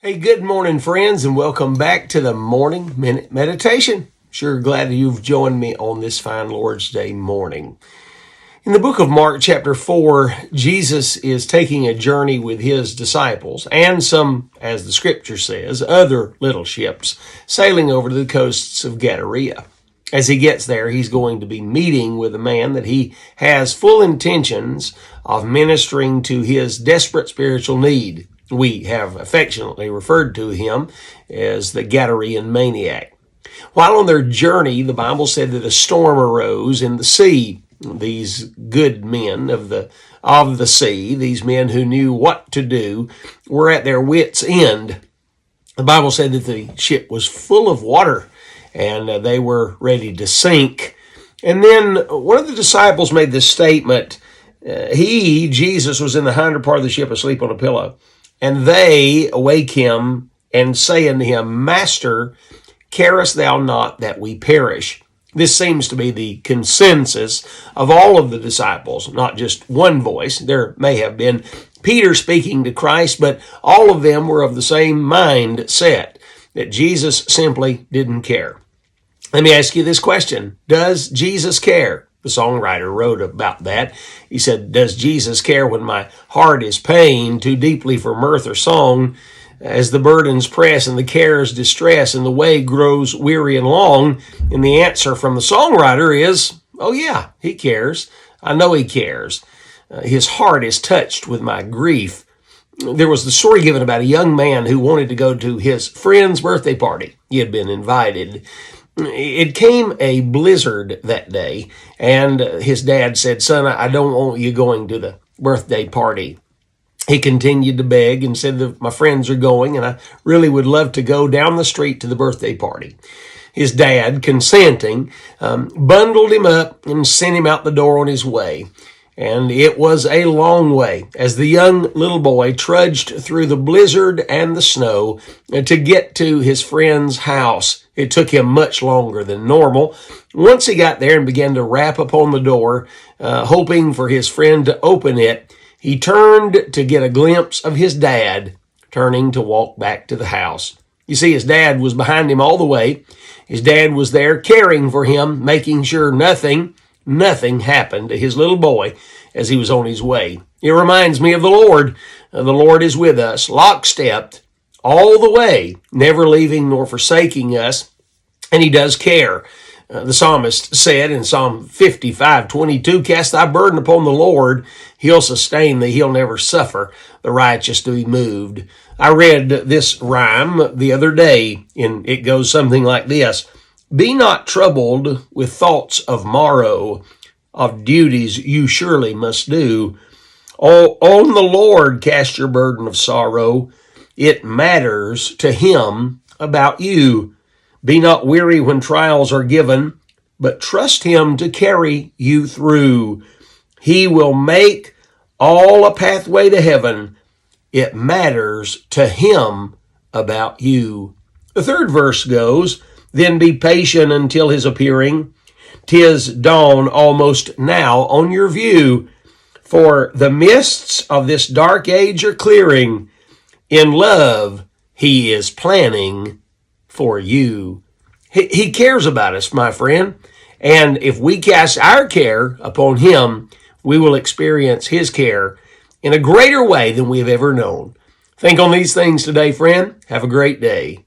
Hey, good morning, friends, and welcome back to the Morning Minute Meditation. Sure glad you've joined me on this fine Lord's Day morning. In the book of Mark, chapter 4, Jesus is taking a journey with his disciples and some, as the scripture says, other little ships sailing over to the coasts of Galilee. As he gets there, he's going to be meeting with a man that he has full intentions of ministering to his desperate spiritual need. We have affectionately referred to him as the Gadarean maniac. While on their journey, the Bible said that a storm arose in the sea. These good men of the sea, these men who knew what to do, were at their wits' end. The Bible said that the ship was full of water and they were ready to sink. And then one of the disciples made this statement. Jesus, was in the hinder part of the ship asleep on a pillow. And they awake him and say unto him, Master, carest thou not that we perish? This seems to be the consensus of all of the disciples, not just one voice. There may have been Peter speaking to Christ, but all of them were of the same mindset, that Jesus simply didn't care. Let me ask you this question. Does Jesus care? The songwriter wrote about that. He said, does Jesus care when my heart is pained too deeply for mirth or song, as the burdens press and the cares distress and the way grows weary and long? And the answer from the songwriter is, oh yeah, he cares. I know he cares. His heart is touched with my grief. There was the story given about a young man who wanted to go to his friend's birthday party. He had been invited. It came a blizzard that day, and his dad said, son, I don't want you going to the birthday party. He continued to beg and said that my friends are going, and I really would love to go down the street to the birthday party. His dad, consenting, bundled him up and sent him out the door on his way. And it was a long way as the young little boy trudged through the blizzard and the snow to get to his friend's house. It took him much longer than normal. Once he got there and began to rap upon the door, hoping for his friend to open it, he turned to get a glimpse of his dad turning to walk back to the house. You see, his dad was behind him all the way. His dad was there caring for him, making sure nothing happened to his little boy as he was on his way. It reminds me of the Lord. The Lord is with us, lockstep, all the way, never leaving nor forsaking us, and he does care. The psalmist said in Psalm 55:22, cast thy burden upon the Lord, he'll sustain thee, he'll never suffer the righteous to be moved. I read this rhyme the other day, and it goes something like this. Be not troubled with thoughts of morrow, of duties you surely must do. On the Lord cast your burden of sorrow. It matters to him about you. Be not weary when trials are given, but trust him to carry you through. He will make all a pathway to heaven. It matters to him about you. The third verse goes, then be patient until his appearing. 'Tis dawn almost now on your view, for the mists of this dark age are clearing. In love, he is planning for you. He cares about us, my friend. And if we cast our care upon him, we will experience his care in a greater way than we have ever known. Think on these things today, friend. Have a great day.